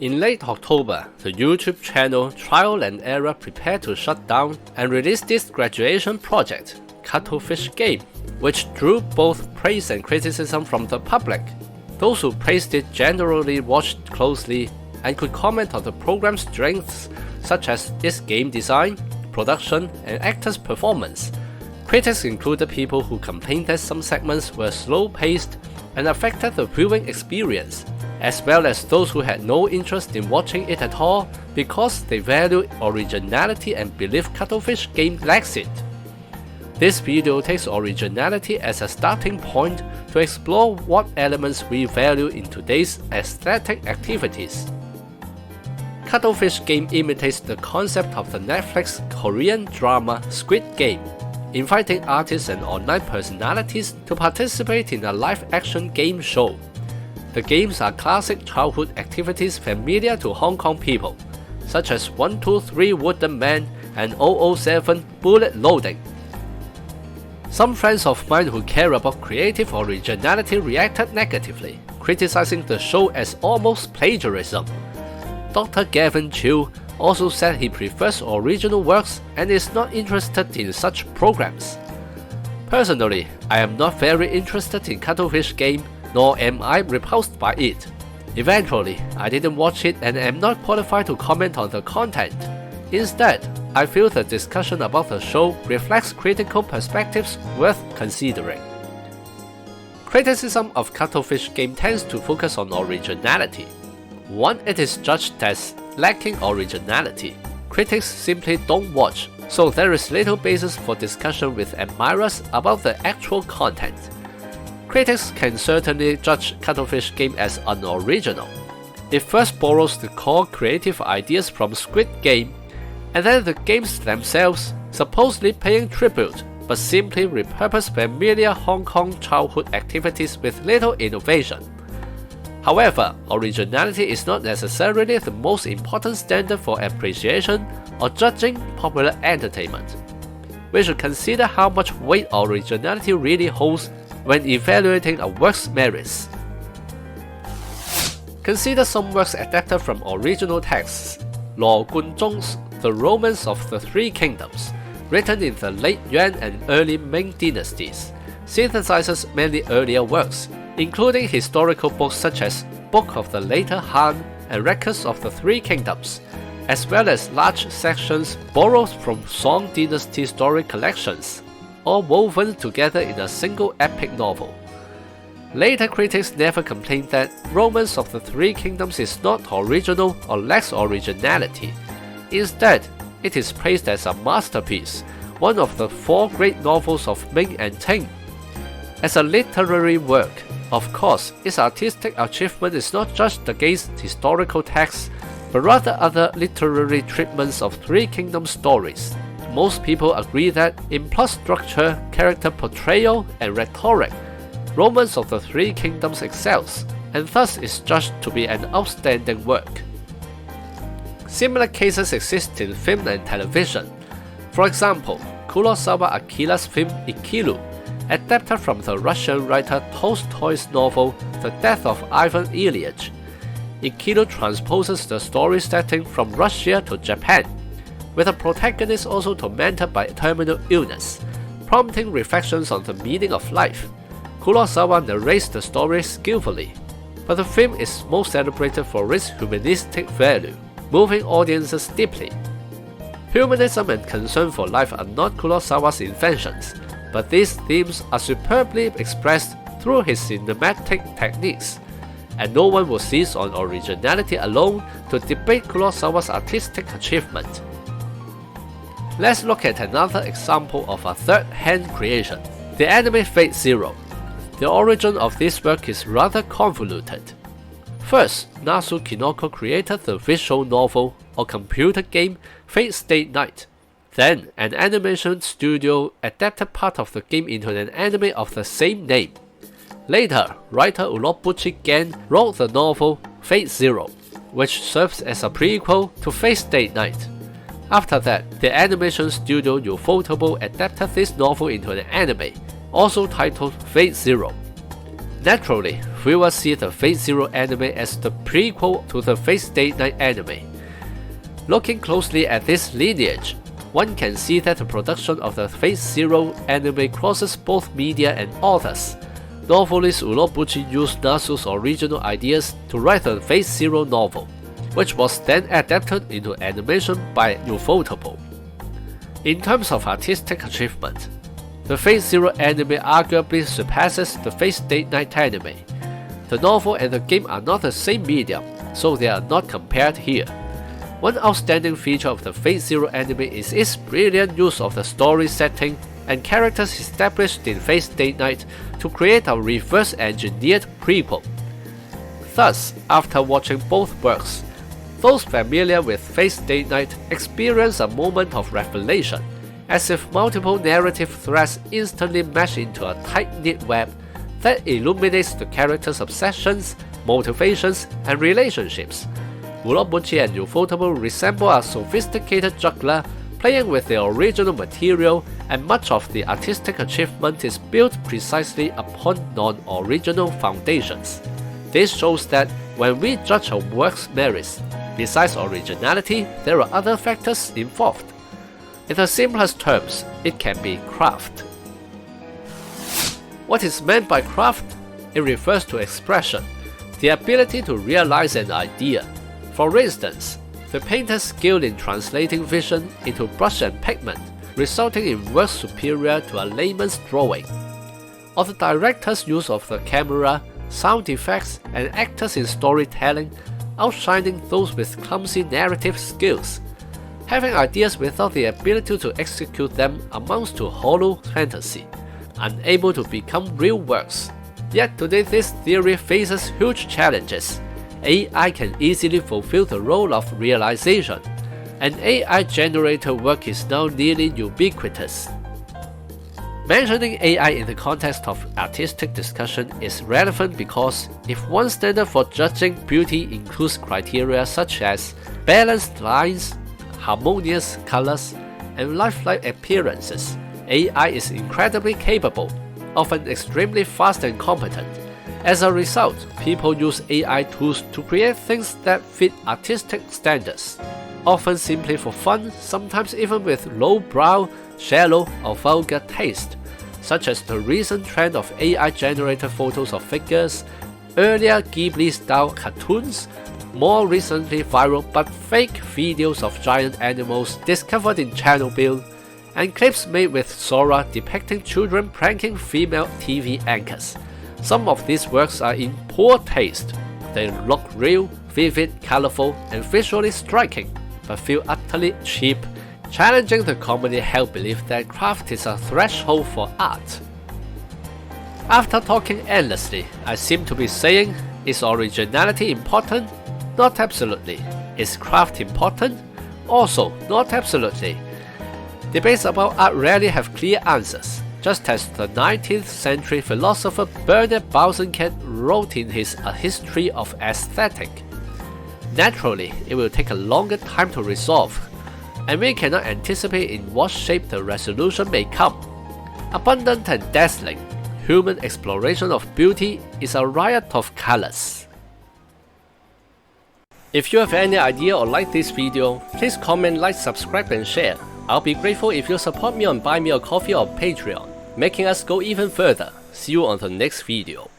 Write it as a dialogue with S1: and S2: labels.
S1: In late October, the YouTube channel Trial and Error prepared to shut down and release this graduation project, Cuttlefish game, which drew both praise and criticism from the public. Those who praised it generally watched closely and could comment on the program's strengths such as its game design, production, and actors' performance. Critics included people who complained that some segments were slow-paced and affected the viewing experience, as well as those who had no interest in watching it at all because they value originality and believe Cuttlefish game lacks it. This video takes originality as a starting point to explore what elements we value in today's aesthetic activities. Cuttlefish game imitates the concept of the Netflix Korean drama Squid Game, inviting artists and online personalities to participate in a live-action game show. The games are classic childhood activities familiar to Hong Kong people, such as 123 Wooden Man and 007 Bullet Loading. Some friends of mine who care about creative originality reacted negatively, criticizing the show as almost plagiarism. Dr. Gavin Chiu also said he prefers original works and is not interested in such programs. Personally, I am not very interested in Cuttlefish game, nor am I repulsed by it. Eventually, I didn't watch it and am not qualified to comment on the content. Instead, I feel the discussion about the show reflects critical perspectives worth considering. Criticism of Cuttlefish game tends to focus on originality. 1. It is judged as lacking originality. Critics simply don't watch, so there is little basis for discussion with admirers about the actual content. Critics can certainly judge Cuttlefish game as unoriginal. It first borrows the core creative ideas from Squid Game, and then the games themselves, supposedly paying tribute, but simply repurpose familiar Hong Kong childhood activities with little innovation. However, originality is not necessarily the most important standard for appreciation or judging popular entertainment. We should consider how much weight originality really holds when evaluating a work's merits. Consider some works adapted from original texts. Luo Gunzhong's The Romance of the Three Kingdoms, written in the late Yuan and early Ming dynasties, synthesizes many earlier works, including historical books such as Book of the Later Han and Records of the Three Kingdoms, as well as large sections borrowed from Song Dynasty story collections, all woven together in a single epic novel. Later critics never complained that Romance of the Three Kingdoms is not original or lacks originality. Instead, it is praised as a masterpiece, one of the 4 great novels of Ming and Qing. As a literary work, of course, its artistic achievement is not judged against historical texts, but rather other literary treatments of Three Kingdoms stories. Most people agree that in plot structure, character portrayal, and rhetoric, Romance of the Three Kingdoms excels, and thus is judged to be an outstanding work. Similar cases exist in film and television. For example, Kurosawa Akira's film Ikiru, adapted from the Russian writer Tolstoy's novel The Death of Ivan Ilyich. Ikiru transposes the story setting from Russia to Japan, with the protagonist also tormented by terminal illness, prompting reflections on the meaning of life. Kurosawa narrates the story skillfully, but the film is most celebrated for its humanistic value, moving audiences deeply. Humanism and concern for life are not Kurosawa's inventions, but these themes are superbly expressed through his cinematic techniques, and no one will cease on originality alone to debate Kurosawa's artistic achievement. Let's look at another example of a third-hand creation, the anime Fate Zero. The origin of this work is rather convoluted. First, Nasu Kinoko created the visual novel or computer game Fate Stay Night. Then, an animation studio adapted part of the game into an anime of the same name. Later, writer Urobuchi Gen wrote the novel Fate Zero, which serves as a prequel to Fate Stay Night. After that, the animation studio Ufotable adapted this novel into an anime, also titled Fate Zero. Naturally, we will see the Fate Zero anime as the prequel to the Fate Stay Night anime. Looking closely at this lineage, one can see that the production of the Fate Zero anime crosses both media and authors. Novelist Urobuchi used Nasu's original ideas to write the Fate Zero novel, which was then adapted into animation by Ufotable. In terms of artistic achievement, the Fate Zero anime arguably surpasses the Fate Stay Night anime. The novel and the game are not the same medium, so they are not compared here. One outstanding feature of the Fate Zero anime is its brilliant use of the story setting and characters established in Fate Stay Night to create a reverse-engineered prequel. Thus, after watching both works, those familiar with Fate Stay Night experience a moment of revelation, as if multiple narrative threads instantly mesh into a tight-knit web that illuminates the characters' obsessions, motivations, and relationships. Urobuchi and Ufotable resemble a sophisticated juggler playing with the original material, and much of the artistic achievement is built precisely upon non-original foundations. This shows that when we judge a work's merits, besides originality, there are other factors involved. In the simplest terms, it can be craft. What is meant by craft? It refers to expression, the ability to realize an idea. For instance, the painter's skill in translating vision into brush and pigment, resulting in work superior to a layman's drawing. Or the director's use of the camera, sound effects, and actors in storytelling, outshining those with clumsy narrative skills. Having ideas without the ability to execute them amounts to hollow fantasy, unable to become real works. Yet today this theory faces huge challenges. AI can easily fulfill the role of realization, and AI-generated work is now nearly ubiquitous. Mentioning AI in the context of artistic discussion is relevant because if one standard for judging beauty includes criteria such as balanced lines, harmonious colors, and lifelike appearances, AI is incredibly capable, often extremely fast and competent. As a result, people use AI tools to create things that fit artistic standards, often simply for fun, sometimes even with low-brow, shallow, or vulgar taste, such as the recent trend of AI-generated photos of figures, earlier Ghibli-style cartoons, more recently viral but fake videos of giant animals discovered in Chernobyl, and clips made with Sora depicting children pranking female TV anchors. Some of these works are in poor taste. They look real, vivid, colorful, and visually striking, but feel utterly cheap, challenging the commonly held belief that craft is a threshold for art. After talking endlessly, I seem to be saying, is originality important? Not absolutely. Is craft important? Also, not absolutely. Debates about art rarely have clear answers, just as the 19th century philosopher Bernard Bausenkamp wrote in his A History of Aesthetic. Naturally, it will take a longer time to resolve, and we cannot anticipate in what shape the resolution may come. Abundant and dazzling, human exploration of beauty is a riot of colors. If you have any idea or like this video, please comment, like, subscribe and share. I'll be grateful if you support me on Buy Me a Coffee or Patreon, making us go even further. See you on the next video.